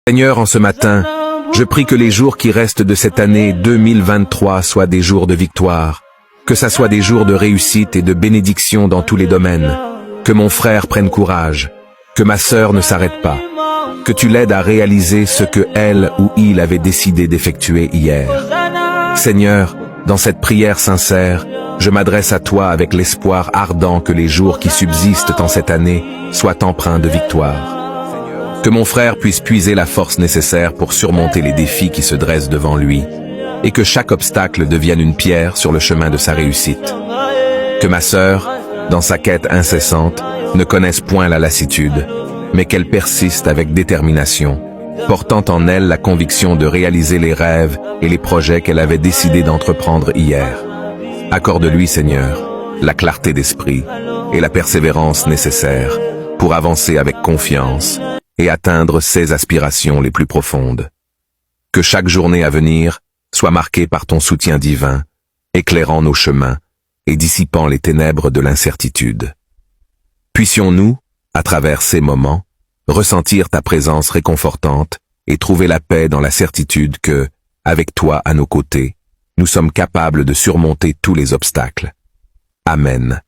Seigneur, en ce matin, je prie que les jours qui restent de cette année 2023 soient des jours de victoire, que ça soit des jours de réussite et de bénédiction dans tous les domaines, que mon frère prenne courage, que ma sœur ne s'arrête pas, que tu l'aides à réaliser ce que elle ou il avait décidé d'effectuer hier. Seigneur, dans cette prière sincère, je m'adresse à toi avec l'espoir ardent que les jours qui subsistent en cette année soient empreints de victoire. Que mon frère puisse puiser la force nécessaire pour surmonter les défis qui se dressent devant lui, et que chaque obstacle devienne une pierre sur le chemin de sa réussite. Que ma sœur, dans sa quête incessante, ne connaisse point la lassitude, mais qu'elle persiste avec détermination, portant en elle la conviction de réaliser les rêves et les projets qu'elle avait décidé d'entreprendre hier. Accorde-lui, Seigneur, la clarté d'esprit et la persévérance nécessaires pour avancer avec confiance et atteindre ses aspirations les plus profondes. Que chaque journée à venir soit marquée par ton soutien divin, éclairant nos chemins et dissipant les ténèbres de l'incertitude. Puissions-nous, à travers ces moments, ressentir ta présence réconfortante et trouver la paix dans la certitude que, avec toi à nos côtés, nous sommes capables de surmonter tous les obstacles. Amen.